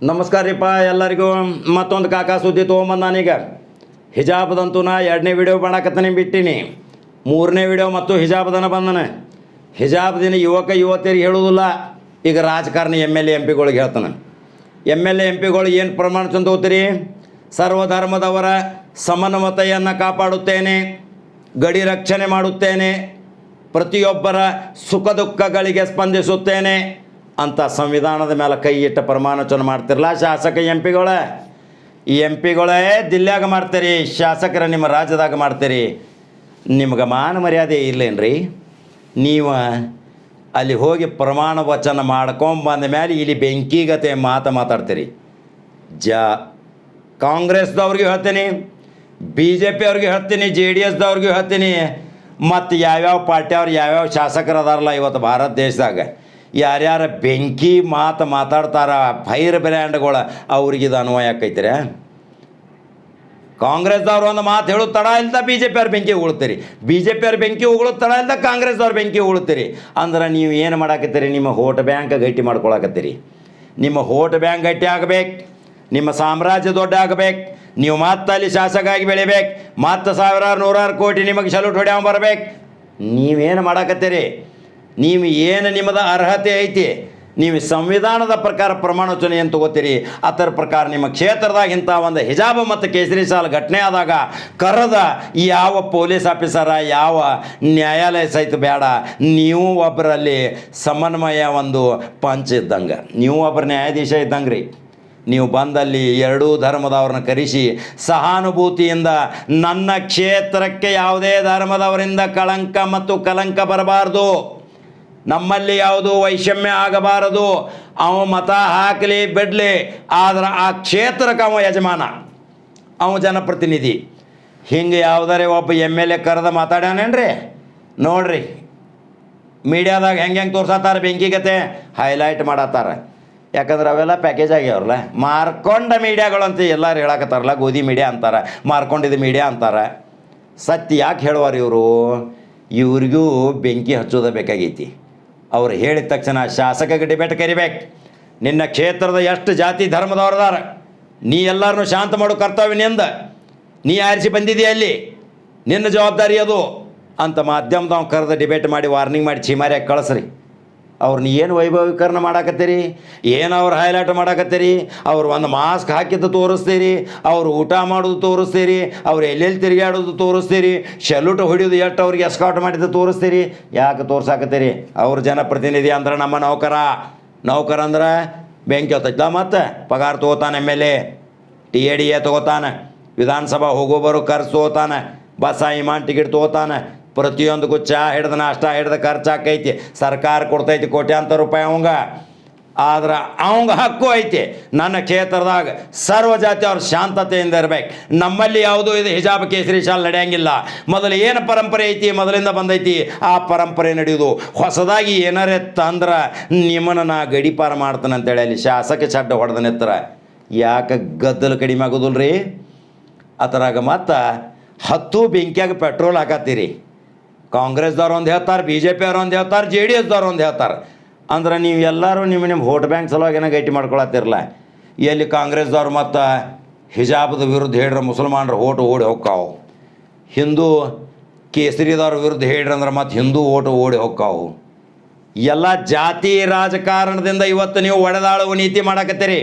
ನಮಸ್ಕಾರ ರೀಪ್ಪ ಎಲ್ಲರಿಗೂ. ಮತ್ತೊಂದು ಕಾಕಾ ಸುದ್ದಿ ತೊಗೊಂಬಂದು ನಾನೀಗ ಹಿಜಾಬ್ದಂತೂ ನಾ 2ನೇ ವಿಡಿಯೋ ಮಾಡಾಕತ್ತಾನೆ ಬಿಟ್ಟಿನಿ. 3ನೇ ವಿಡಿಯೋ ಮತ್ತು ಹಿಜಾಬ್ದನ ಬಂದನ. ಹಿಜಾಬ್ದಿನ ಯುವಕ ಯುವತಿಯರಿಗೆ ಹೇಳುವುದಿಲ್ಲ, ಈಗ ರಾಜಕಾರಣಿ MLA MP ಗಳಿಗೆ ಹೇಳ್ತಾನೆ. MLA MP ಗಳು ಏನು ಪ್ರಮಾಣ ತಂದೋತೀರಿ? ಸರ್ವಧರ್ಮದವರ ಸಮನ್ವತೆಯನ್ನು ಕಾಪಾಡುತ್ತೇನೆ, ಗಡಿ ರಕ್ಷಣೆ ಮಾಡುತ್ತೇನೆ, ಪ್ರತಿಯೊಬ್ಬರ ಸುಖ ದುಃಖಗಳಿಗೆ ಸ್ಪಂದಿಸುತ್ತೇನೆ ಅಂತ ಸಂವಿಧಾನದ ಮೇಲೆ ಕೈ ಇಟ್ಟು ಪ್ರಮಾಣವಚನ ಮಾಡ್ತಿರಲ್ಲ ಶಾಸಕ MP ಗಳ. ಈ MP ಗಳೇ ದಿಲ್ಲ್ಯಾಗ ಮಾಡ್ತೀರಿ, ಶಾಸಕರ ನಿಮ್ಮ ರಾಜ್ಯದಾಗ ಮಾಡ್ತೀರಿ. ನಿಮ್ಗೆ ಮಾನ ಮರ್ಯಾದೆ ಇಲ್ಲೇನ್ರಿ? ನೀವು ಅಲ್ಲಿ ಹೋಗಿ ಪ್ರಮಾಣ ವಚನ ಮಾಡ್ಕೊಂಬಂದ ಮೇಲೆ ಇಲ್ಲಿ ಬೆಂಕಿಗತೆ ಮಾತಾಡ್ತೀರಿ. ಕಾಂಗ್ರೆಸ್ದವ್ರಿಗೆ ಹೇಳ್ತೀನಿ, BJP ಅವ್ರಿಗೆ ಹೇಳ್ತೀನಿ, JDSದವ್ರಿಗೆ ಹೇಳ್ತೀನಿ, ಮತ್ತು ಯಾವ್ಯಾವ ಪಾರ್ಟಿಯವ್ರು ಯಾವ್ಯಾವ ಶಾಸಕರು ಅದಾರಲ್ಲ ಇವತ್ತು ಭಾರತ ದೇಶದಾಗ ಯಾರ್ಯಾರ ಬೆಂಕಿ ಮಾತಾಡ್ತಾರ ಫೈರ್ ಬ್ರ್ಯಾಂಡ್ಗಳು, ಅವ್ರಿಗೆ ಇದು ಅನ್ವಯ ಆಕೈತಿರ? ಕಾಂಗ್ರೆಸ್ದವ್ರು ಒಂದು ಮಾತು ಹೇಳೋದು ತಡ ಇಲ್ದ BJP ಅವ್ರ ಬೆಂಕಿ ಉಗುಳ್ತೀರಿ, BJP ಅವ್ರ ಬೆಂಕಿ ಉಗುಳೋದು ತಡ ಇಲ್ದ ಕಾಂಗ್ರೆಸ್ದವ್ರ ಬೆಂಕಿ ಉಗುಳ್ತೀರಿ. ಅಂದ್ರೆ ನೀವು ಏನು ಮಾಡಾಕತ್ತೀರಿ? ನಿಮ್ಮ ವೋಟ್ ಬ್ಯಾಂಕ್ ಗಟ್ಟಿ ಮಾಡ್ಕೊಳಕತ್ತೀರಿ. ನಿಮ್ಮ ವೋಟ್ ಬ್ಯಾಂಕ್ ಗಟ್ಟಿ ಆಗಬೇಕು, ನಿಮ್ಮ ಸಾಮ್ರಾಜ್ಯ ದೊಡ್ಡ ಆಗಬೇಕು, ನೀವು ಮತ್ತೆ ಅಲ್ಲಿ ಶಾಸಕಾಗಿ ಬೆಳಿಬೇಕು, ಮತ್ತೆ ಸಾವಿರಾರು ನೂರಾರು ಕೋಟಿ ನಿಮಗೆ ಸಲ್ಯೂಟ್ ಹೊಡ್ಯಾವ ಬರ್ಬೇಕು. ನೀವೇನು ಮಾಡಾಕತ್ತೀರಿ? ನೀವು ಏನು ನಿಮ್ಮದು ಅರ್ಹತೆ ಐತಿ, ನೀವು ಸಂವಿಧಾನದ ಪ್ರಕಾರ ಪ್ರಮಾಣವಚನ ಏನು ತಗೋತೀರಿ ಅದರ ಪ್ರಕಾರ ನಿಮ್ಮ ಕ್ಷೇತ್ರದಾಗ ಇಂಥ ಒಂದು ಹಿಜಾಬ್ ಮತ್ತು ಕೇಸರಿ ಶಾಲ್ ಘಟನೆ ಆದಾಗ ಕರೆದ ಯಾವ ಪೊಲೀಸ್ ಆಫೀಸರ ಯಾವ ನ್ಯಾಯಾಲಯ ಸಹಿತ ಬೇಡ, ನೀವು ಒಬ್ಬರಲ್ಲಿ ಸಮನ್ವಯ ಒಂದು ಪಂಚ್ ಇದ್ದಂಗೆ, ನೀವು ಒಬ್ಬರು ನ್ಯಾಯಾಧೀಶ ಇದ್ದಂಗೆ ರೀ. ನೀವು ಬಂದಲ್ಲಿ ಎರಡೂ ಧರ್ಮದವ್ರನ್ನ ಕರೆಸಿ ಸಹಾನುಭೂತಿಯಿಂದ ನನ್ನ ಕ್ಷೇತ್ರಕ್ಕೆ ಯಾವುದೇ ಧರ್ಮದವರಿಂದ ಕಳಂಕ ಮತ್ತು ಕಲಂಕ ಬರಬಾರ್ದು, ನಮ್ಮಲ್ಲಿ ಯಾವುದು ವೈಷಮ್ಯ ಆಗಬಾರದು, ಅವ ಮತ ಹಾಕಲಿ ಬಿಡಲಿ, ಆದ್ರೆ ಆ ಕ್ಷೇತ್ರಕ್ಕೆ ಅವ ಯಜಮಾನ, ಅವ ಜನಪ್ರತಿನಿಧಿ. ಹಿಂಗೆ ಯಾವುದಾರೆ ಒಬ್ಬ MLA ಕರೆದ ಮಾತಾಡ್ಯಾನೇನ್ರಿ? ನೋಡ್ರಿ ಮೀಡಿಯಾದಾಗ ಹೆಂಗೆ ತೋರ್ಸತ್ತಾರ ಬೆಂಕಿಗತೆ ಹೈಲೈಟ್ ಮಾಡತ್ತಾರ. ಯಾಕಂದ್ರೆ ಅವೆಲ್ಲ ಪ್ಯಾಕೇಜ್ ಆಗ್ಯಾವ್ರಲ್ಲ, ಮಾರ್ಕೊಂಡ ಮೀಡಿಯಾಗಳು ಅಂತ ಎಲ್ಲರೂ ಹೇಳಕತ್ತಾರಲ್ಲ, ಗೋಧಿ ಮೀಡಿಯಾ ಅಂತಾರೆ, ಮಾರ್ಕೊಂಡಿದ್ದ ಮೀಡಿಯಾ ಅಂತಾರೆ. ಸತ್ಯ ಯಾಕೆ ಹೇಳುವಾರ ಇವರು? ಇವ್ರಿಗೂ ಬೆಂಕಿ ಹಚ್ಚೋದ ಬೇಕಾಗೈತಿ. ಅವ್ರು ಹೇಳಿದ ತಕ್ಷಣ ಶಾಸಕಗೆ ಡಿಬೇಟ್ ಕರಿಬೇಕು. ನಿನ್ನ ಕ್ಷೇತ್ರದ ಎಷ್ಟು ಜಾತಿ ಧರ್ಮದವ್ರದಾರ, ನೀ ಎಲ್ಲರನ್ನೂ ಶಾಂತ ಮಾಡೋ ಕರ್ತವ್ಯ ನಿಂದ, ನೀ ಆರಿಸಿ ಬಂದಿದೆಯಾ ಅಲ್ಲಿ, ನಿನ್ನ ಜವಾಬ್ದಾರಿ ಅದು ಅಂತ ಮಾಧ್ಯಮದವ್ ಕರೆದು ಡಿಬೇಟ್ ಮಾಡಿ ವಾರ್ನಿಂಗ್ ಮಾಡಿ ಚೀಮಾರಿಯಾಗಿ ಕಳಿಸ್ರಿ. ಅವ್ರನ್ನ ಏನು ವೈಭವೀಕರಣ ಮಾಡಾಕತ್ತೀರಿ, ಏನು ಅವ್ರು ಹೈಲೈಟ್ ಮಾಡಾಕತ್ತೀರಿ? ಅವ್ರು ಒಂದು ಮಾಸ್ಕ್ ಹಾಕಿದ್ದು ತೋರಿಸ್ತೀರಿ, ಅವ್ರು ಊಟ ಮಾಡೋದು ತೋರಿಸ್ತೀರಿ, ಅವ್ರು ಎಲ್ಲೆಲ್ಲಿ ತಿರುಗಾಡೋದು ತೋರಿಸ್ತೀರಿ, ಸೆಲ್ಯೂಟ್ ಹೊಡಿಯೋದು ಎಷ್ಟು ಅವ್ರಿಗೆ ಎಸ್ಕಾಟ್ ಮಾಡಿದ್ದು ತೋರಿಸ್ತೀರಿ. ಯಾಕೆ ತೋರ್ಸಾಕತ್ತೀರಿ? ಅವ್ರ ಜನಪ್ರತಿನಿಧಿ ಅಂದ್ರೆ ನಮ್ಮ ನೌಕರ ಅಂದ್ರೆ ಬೆಂಕಿ ಹೊತ್ತೈತಲ್ಲ, ಮತ್ತು ಪಗಾರ ತೊಗೋತಾನೆ, MLA TADA ತೊಗೋತಾನೆ, ವಿಧಾನಸಭಾ ಹೋಗೋ ಬರೋ ಖರ್ಚು ತೊಗೋತಾನೆ, ಬಸ್ ವಿಮಾನ ಟಿಕೆಟ್ ತೊಗೋತಾನೆ, ಪ್ರತಿಯೊಂದಕ್ಕೂ ಚಾ ಹಿಡ್ದು ನಾಷ್ಟ ಹಿಡ್ದು ಖರ್ಚು ಹಾಕೈತಿ, ಸರ್ಕಾರ ಕೊಡ್ತೈತಿ ಕೋಟ್ಯಾಂತರ ರೂಪಾಯಿ ಅವಂಗ. ಆದ್ರೆ ಅವಂಗ ಹಕ್ಕು ಐತಿ ನನ್ನ ಕ್ಷೇತ್ರದಾಗ ಸರ್ವ ಜಾತಿ ಅವ್ರ ಶಾಂತತೆಯಿಂದ ಇರ್ಬೇಕು. ನಮ್ಮಲ್ಲಿ ಯಾವುದೂ ಇದು ಹಿಜಾಬ್ ಕೇಸರಿ ಶಾಲ್ ನಡೆಯಂಗಿಲ್ಲ. ಮೊದಲು ಏನು ಪರಂಪರೆ ಐತಿ ಮೊದಲಿಂದ ಬಂದೈತಿ ಆ ಪರಂಪರೆ ನಡೆಯೋದು. ಹೊಸದಾಗಿ ಏನಾರೇ ತಂದ್ರೆ ನಿಮ್ಮನ್ನು ನಾ ಗಡಿಪಾರ ಮಾಡ್ತಾನೆ ಅಂತೇಳಿ ಅಲ್ಲಿ ಶಾಸಕ ಚಡ್ಡ ಹೊಡೆದ ನಿತ್ರ ಯಾಕೆ ಗದ್ದಲು ಕಡಿಮೆ ಆಗೋದಿಲ್ಲ ರೀ? ಅದರಾಗ ಮತ್ತು 10 ಬೆಂಕಿಯಾಗ ಪೆಟ್ರೋಲ್ ಹಾಕತ್ತೀರಿ. ಕಾಂಗ್ರೆಸ್ದವ್ರು ಒಂದು ಹೇಳ್ತಾರೆ, BJP ಅವ್ರು ಒಂದು ಹೇಳ್ತಾರೆ, JDSದವ್ರು ಒಂದು ಹೇಳ್ತಾರೆ. ಅಂದ್ರೆ ನೀವು ಎಲ್ಲರೂ ನಿಮ್ಮ ವೋಟ್ ಬ್ಯಾಂಕ್ ಸಲುವಾಗಿ ಏನೋ ಗಟ್ಟಿ ಮಾಡ್ಕೊಳತ್ತಿರಲ್ಲ. ಎಲ್ಲಿ ಕಾಂಗ್ರೆಸ್ದವ್ರು ಮತ್ತು ಹಿಜಾಬದ ವಿರುದ್ಧ ಹೇಳ್ರೆ ಮುಸಲ್ಮಾನರು ಓಟು ಓಡಿ ಹೋಗ್ಕಾವು, ಹಿಂದೂ ಕೇಸರಿದವ್ರ ವಿರುದ್ಧ ಹೇಳ್ರಂದ್ರೆ ಮತ್ತು ಹಿಂದೂ ಓಟು ಓಡಿ ಹೋಗ್ಕಾವು. ಎಲ್ಲ ಜಾತಿ ರಾಜಕಾರಣದಿಂದ ಇವತ್ತು ನೀವು ಒಡೆದಾಳುವ ನೀತಿ ಮಾಡಕತ್ತೀರಿ.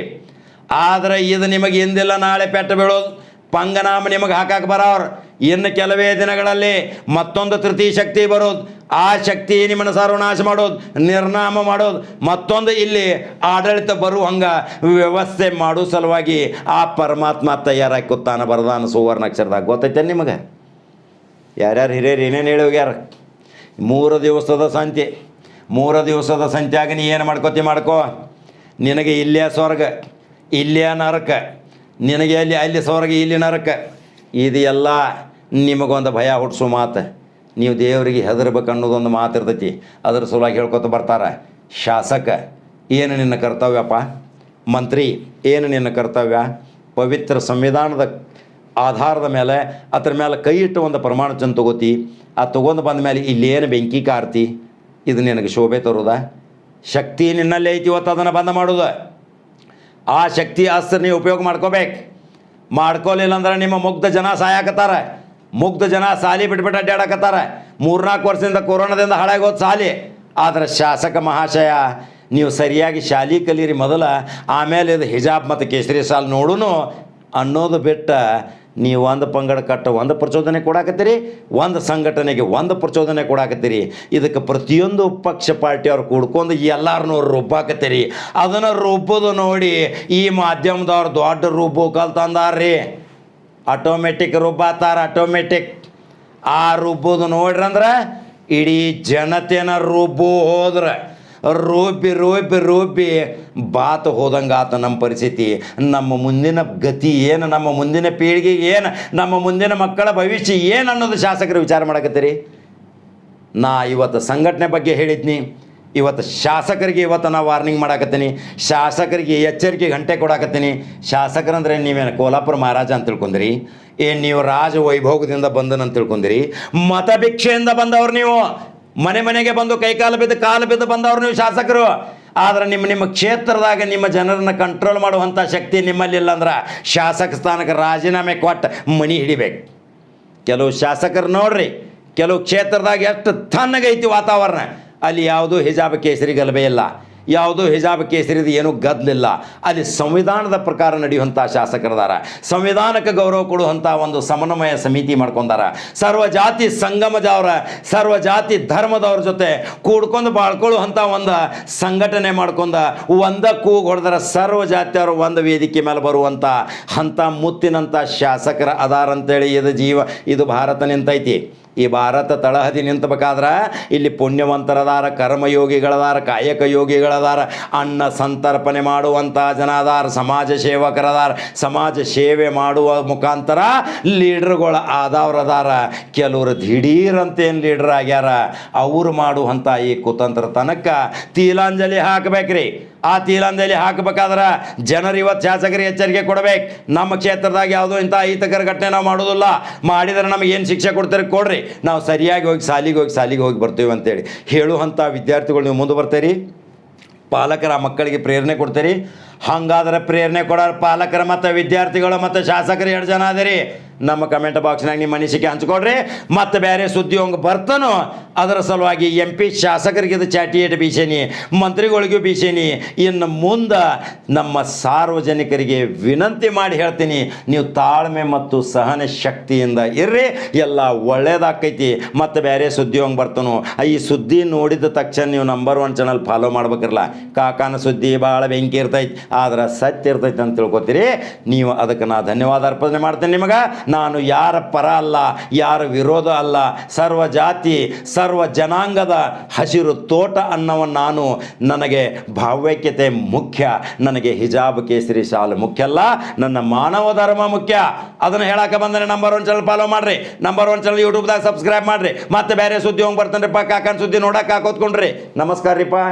ಆದರೆ ಇದು ನಿಮಗೆ ಎಂದಿಲ್ಲ ನಾಳೆ ಪೆಟ್ಟು ಬೀಳೋದು, ಪಂಗನಾಮ ನಿಮಗೆ ಹಾಕಕ್ಕೆ ಬರೋರು. ಇನ್ನು ಕೆಲವೇ ದಿನಗಳಲ್ಲಿ ಮತ್ತೊಂದು ತೃತೀಯ ಶಕ್ತಿ ಬರೋದು, ಆ ಶಕ್ತಿ ನಿಮ್ಮನ್ನು ಸರ್ವನಾಶ ಮಾಡೋದು, ನಿರ್ನಾಮ ಮಾಡೋದು, ಮತ್ತೊಂದು ಇಲ್ಲಿ ಆಡಳಿತ ಬರುವಂಗೆ ವ್ಯವಸ್ಥೆ ಮಾಡೋ ಸಲುವಾಗಿ ಆ ಪರಮಾತ್ಮ ತಯಾರಾಗಿ ಕೂತಾನ ಬರದಾನ ಸುವರ್ಣ ಅಕ್ಷರದಾಗ. ಗೊತ್ತೈತೆ ನಿಮಗೆ? ಯಾರ್ಯಾರು ಹಿರಿಯರು ಏನೇನು ಹೇಳಿ ಹೋಗ್ಯಾರ? 3 ದಿವಸದ ಸಂತೆ, 3 ದಿವಸದ ಸಂತ್ಯಾಗ ನೀ ಏನು ಮಾಡ್ಕೋ, ನಿನಗೆ ಇಲ್ಲೇ ಸ್ವರ್ಗ ಇಲ್ಲೇ ನರಕ, ನಿನಗೆ ಅಲ್ಲಿ ಸ್ವರ್ಗ ಇಲ್ಲಿ ನರಕ. ಇದು ಎಲ್ಲ ನಿಮಗೊಂದು ಭಯ ಹುಟ್ಟಿಸೋ ಮಾತು. ನೀವು ದೇವರಿಗೆ ಹೆದರ್ಬೇಕು ಅನ್ನೋದೊಂದು ಮಾತು ಇರ್ತೈತಿ. ಅದ್ರ ಸಲುವಾಗಿ ಹೇಳ್ಕೊತ ಬರ್ತಾರೆ. ಶಾಸಕ ಏನು ನಿನ್ನ ಕರ್ತವ್ಯಪ್ಪ, ಮಂತ್ರಿ ಏನು ನಿನ್ನ ಕರ್ತವ್ಯ? ಪವಿತ್ರ ಸಂವಿಧಾನದ ಆಧಾರದ ಮೇಲೆ ಅದ್ರ ಮೇಲೆ ಕೈ ಇಟ್ಟು ಒಂದು ಪ್ರಮಾಣವಚನ ತಗೋತಿ. ಆ ತೊಗೊಂಡು ಬಂದ ಮೇಲೆ ಇಲ್ಲೇನು ಬೆಂಕಿ ಕಾರ್ತಿ, ಇದು ನಿನಗೆ ಶೋಭೆ ತರೋದ? ಶಕ್ತಿ ನಿನ್ನಲ್ಲಿ ಐತಿ, ಇವತ್ತು ಅದನ್ನು ಬಂದ್ ಮಾಡೋದು. ಆ ಶಕ್ತಿ ಅಸ್ತ್ರ ನೀವು ಉಪಯೋಗ ಮಾಡ್ಕೋಬೇಕು. ಮಾಡ್ಕೊಲಿಲ್ಲ ಅಂದ್ರೆ ನಿಮ್ಮ ಮುಗ್ಧ ಜನ ಸಾಯಾಕತ್ತಾರ. ಮುಗ್ಧ ಜನ ಸಾಲಿ ಬಿಟ್ಬಿಟ್ಟು ಅಡ್ಡಾಡಕತ್ತಾರ. 3-4 ವರ್ಷದಿಂದ ಕೊರೋನಾದಿಂದ ಹಾಳಾಗೋದು ಸಾಲಿ. ಆದರೆ ಶಾಸಕ ಮಹಾಶಯ, ನೀವು ಸರಿಯಾಗಿ ಶಾಲಿ ಕಲೀರಿ ಮೊದಲ, ಆಮೇಲೆ ಇದು ಹಿಜಾಬ್ ಮತ್ತು ಕೇಸರಿ ಸಾಲ್ ನೋಡುನು ಅನ್ನೋದು ಬಿಟ್ಟು ನೀವು ಒಂದು ಪಂಗಡ ಕಟ್ಟ ಒಂದು ಪ್ರಚೋದನೆ ಕೊಡಾಕತ್ತೀರಿ, ಒಂದು ಸಂಘಟನೆಗೆ ಒಂದು ಪ್ರಚೋದನೆ ಕೊಡಾಕತ್ತೀರಿ. ಇದಕ್ಕೆ ಪ್ರತಿಯೊಂದು ಪಕ್ಷ ಪಾರ್ಟಿಯವ್ರು ಕೂಡ್ಕೊಂಡು ಎಲ್ಲರನ್ನೂ ರುಬ್ಬಾಕತ್ತೀರಿ. ಅದನ್ನು ರುಬ್ಬೋದು ನೋಡಿ ಈ ಮಾಧ್ಯಮದವ್ರು ದೊಡ್ಡ ರುಬ್ಬು ಕಲ್ತಂದಾರ್ರಿ. Automatic ರುಬ್ಬಾತಾರ, automatic. ಆ ರುಬ್ಬೋದು ನೋಡ್ರಂದ್ರೆ ಇಡೀ ಜನತೆನ ರುಬ್ಬು ಹೋದ್ರೆ ರೂಪಿ ಬಾತು ಹೋದಂಗೆ ಆತ ನಮ್ಮ ಪರಿಸ್ಥಿತಿ. ನಮ್ಮ ಮುಂದಿನ ಗತಿ ಏನು, ನಮ್ಮ ಮುಂದಿನ ಪೀಳಿಗೆಗೆ ಏನು, ನಮ್ಮ ಮುಂದಿನ ಮಕ್ಕಳ ಭವಿಷ್ಯ ಏನು ಅನ್ನೋದು ಶಾಸಕರು ವಿಚಾರ ಮಾಡಕತ್ತೀರಿ. ನಾ ಇವತ್ತು ಸಂಘಟನೆ ಬಗ್ಗೆ ಹೇಳಿದ್ನಿ, ಇವತ್ತು ಶಾಸಕರಿಗೆ ಇವತ್ತು ನಾ ವಾರ್ನಿಂಗ್ ಮಾಡಾಕತ್ತೀನಿ, ಶಾಸಕರಿಗೆ ಎಚ್ಚರಿಕೆ ಗಂಟೆ ಕೊಡಾಕತ್ತೀನಿ. ಶಾಸಕರಂದ್ರೆ ನೀವೇನು ಕೋಲ್ಹಾಪುರ ಮಹಾರಾಜ ಅಂತ ತಿಳ್ಕೊಂಡ್ರಿ, ಏನು ನೀವು ರಾಜ ವೈಭೋಗದಿಂದ ಬಂದನಂತ ತಿಳ್ಕೊಂಡ್ರಿ? ಮತಭಿಕ್ಷೆಯಿಂದ ಬಂದವ್ರು ನೀವು, ಮನೆ ಮನೆಗೆ ಬಂದು ಕಾಲು ಬಿದ್ದು ಬಂದವ್ರು ನೀವು ಶಾಸಕರು. ಆದರೆ ನಿಮ್ಮ ಕ್ಷೇತ್ರದಾಗ ನಿಮ್ಮ ಜನರನ್ನು ಕಂಟ್ರೋಲ್ ಮಾಡುವಂಥ ಶಕ್ತಿ ನಿಮ್ಮಲ್ಲಿಲ್ಲ ಅಂದ್ರೆ ಶಾಸಕ ಸ್ಥಾನಕ್ಕೆ ರಾಜೀನಾಮೆ ಕೊಟ್ಟು ಮಣಿ ಹಿಡಿಬೇಕು. ಕೆಲವು ಶಾಸಕರು ನೋಡ್ರಿ, ಕೆಲವು ಕ್ಷೇತ್ರದಾಗ ಎಷ್ಟು ತಣ್ಣಗೈತಿ ವಾತಾವರಣ, ಅಲ್ಲಿ ಯಾವುದೂ ಹಿಜಾಬ್ ಕೇಸರಿ ಗಲಭೆ ಇಲ್ಲ, ಯಾವುದೂ ಹಿಜಾಬ್ ಕೇಸರಿದು ಏನೂ ಗದ್ದಲಿಲ್ಲ. ಅಲ್ಲಿ ಸಂವಿಧಾನದ ಪ್ರಕಾರ ನಡೆಯುವಂಥ ಶಾಸಕರದಾರ, ಸಂವಿಧಾನಕ್ಕೆ ಗೌರವ ಕೊಡುವಂಥ ಒಂದು ಸಮನ್ವಯ ಸಮಿತಿ ಮಾಡ್ಕೊಂಡಾರ. ಸರ್ವಜಾತಿ ಸಂಗಮದವ್ರ, ಸರ್ವಜಾತಿ ಧರ್ಮದವ್ರ ಜೊತೆ ಕೂಡ್ಕೊಂಡು ಬಾಳ್ಕೊಳ್ಳುವಂಥ ಒಂದು ಸಂಘಟನೆ ಮಾಡ್ಕೊಂಡು ಒಂದ ಕೂಗು ಹೊಡೆದ್ರೆ ಸರ್ವ ಜಾತಿಯವರು ಒಂದು ವೇದಿಕೆ ಮೇಲೆ ಬರುವಂಥ ಅಂಥ ಮುತ್ತಿನಂಥ ಶಾಸಕರ ಅದಾರ ಅಂತೇಳಿ ಇದು ಭಾರತ ನಿಂತೈತಿ. ಈ ಭಾರತ ತಳಹದಿ ನಿಂತಬೇಕಾದ್ರೆ ಇಲ್ಲಿ ಪುಣ್ಯವಂತರದಾರ, ಕರ್ಮಯೋಗಿಗಳದಾರ, ಕಾಯಕ ಯೋಗಿಗಳದಾರ, ಅನ್ನ ಸಂತರ್ಪಣೆ ಮಾಡುವಂಥ ಜನ ಅದಾರ, ಸಮಾಜ ಸೇವಕರದಾರ, ಸಮಾಜ ಸೇವೆ ಮಾಡುವ ಮುಖಾಂತರ ಲೀಡ್ರ್ಗಳು ಆದವ್ರದಾರ. ಕೆಲವರು ದಿಢೀರಂತೇನು ಲೀಡ್ರ್ ಆಗ್ಯಾರ, ಅವರು ಮಾಡುವಂಥ ಈ ಕುತಂತ್ರತನಕ್ಕೆ ತೀಲಾಂಜಲಿ ಹಾಕಬೇಕ್ರಿ. ಆ ತೀಲಾಂಜಲಿ ಹಾಕಬೇಕಾದ್ರೆ ಜನರು ಇವತ್ತು ಶಾಸಕರಿಗೆ ಎಚ್ಚರಿಕೆ ಕೊಡಬೇಕು. ನಮ್ಮ ಕ್ಷೇತ್ರದಾಗ ಯಾವುದೋ ಇಂಥ ಅಹಿತಕರ ಘಟನೆ ನಾವು ಮಾಡೋದಿಲ್ಲ, ಮಾಡಿದರೆ ನಮಗೆ ಏನು ಶಿಕ್ಷೆ ಕೊಡ್ತಾರೆ ಕೊಡ್ರಿ, ನಾವು ಸರಿಯಾಗಿ ಹೋಗಿ ಸಾಲಿಗೆ ಹೋಗಿ ಬರ್ತೀವಿ ಅಂತೇಳಿ ಹೇಳುವಂಥ ವಿದ್ಯಾರ್ಥಿಗಳು ನೀವು ಮುಂದೆ ಬರ್ತೀರಿ. ಪಾಲಕರ ಮಕ್ಕಳಿಗೆ ಪ್ರೇರಣೆ ಕೊಡ್ತೀರಿ. ಹಾಗಾದ್ರೆ ಪ್ರೇರಣೆ ಕೊಡೋರು ಪಾಲಕರ ಮತ್ತು ವಿದ್ಯಾರ್ಥಿಗಳು ಮತ್ತು ಶಾಸಕರು 2 ಜನ ಅದಿರಿ. ನಮ್ಮ ಕಮೆಂಟ್ ಬಾಕ್ಸ್ನಾಗ ನಿಮ್ಮ ಅನಿಸಿಕೆ ಹಂಚ್ಕೊಡ್ರಿ. ಮತ್ತು ಬೇರೆ ಸುದ್ದಿ ಹಂಗೆ ಬರ್ತಾನೋ ಅದರ ಸಲುವಾಗಿ MP ಶಾಸಕರಿಗೆ ಇದು ಚಾಟಿಯೇಟ್ ಬೀಸೇನಿ, ಮಂತ್ರಿಗಳಿಗೂ ಬೀಸೇನಿ. ಇನ್ನು ಮುಂದೆ ನಮ್ಮ ಸಾರ್ವಜನಿಕರಿಗೆ ವಿನಂತಿ ಮಾಡಿ ಹೇಳ್ತೀನಿ, ನೀವು ತಾಳ್ಮೆ ಮತ್ತು ಸಹನೆ ಶಕ್ತಿಯಿಂದ ಇರ್ರಿ, ಎಲ್ಲ ಒಳ್ಳೇದಾಕೈತಿ. ಮತ್ತು ಬೇರೆ ಸುದ್ದಿ ಹಂಗೆ ಬರ್ತಾನೋ ಈ ಸುದ್ದಿ ನೋಡಿದ ತಕ್ಷಣ ನೀವು ನಂಬರ್ 1 ಚಾನಲ್ ಫಾಲೋ ಮಾಡ್ಬೇಕಿರಲ್ಲ. ಕಾಕಾನ ಸುದ್ದಿ ಭಾಳ ಬೆಂಕಿ ಇರ್ತೈತಿ, ಆದ್ರೆ ಸತ್ಯ ಇರ್ತೈತೆ ಅಂತ ತಿಳ್ಕೊತೀರಿ ನೀವು. ಅದಕ್ಕೆ ನಾ ಧನ್ಯವಾದ ಅರ್ಪಣೆ ಮಾಡ್ತೇನೆ ನಿಮಗೆ. ನಾನು ಯಾರ ಪರ ಅಲ್ಲ, ಯಾರ ವಿರೋಧ ಅಲ್ಲ, ಸರ್ವ ಜಾತಿ ಸರ್ವ ಜನಾಂಗದ ಹಸಿರು ತೋಟ ಅನ್ನೋವನ್ನು ನಾನು, ನನಗೆ ಭಾವೈಕ್ಯತೆ ಮುಖ್ಯ, ನನಗೆ ಹಿಜಾಬ್ ಕೇಸರಿ ಶಾಲು ಮುಖ್ಯ ಅಲ್ಲ, ನನ್ನ ಮಾನವ ಧರ್ಮ ಮುಖ್ಯ. ಅದನ್ನು ಹೇಳಕ್ಕೆ ಬಂದರೆ ನಂಬರ್ 1 ಚಾನಲ್ ಫಾಲೋ ಮಾಡಿರಿ, ನಂಬರ್ 1 ಚಾನಲ್ ಯೂಟ್ಯೂಬ್ದಾಗ ಸಬ್ಸ್ಕ್ರೈಬ್ ಮಾಡಿರಿ. ಮತ್ತು ಬೇರೆ ಸುದ್ದಿ ಹೋಗಿ ಬರ್ತಾನೆ ರೀ, ಕಾಕನ ಸುದ್ದಿ ನೋಡಕ್ಕೆ ಹಾಕೋತ್ಕೊಂಡ್ರಿ. ನಮಸ್ಕಾರ ರೀ.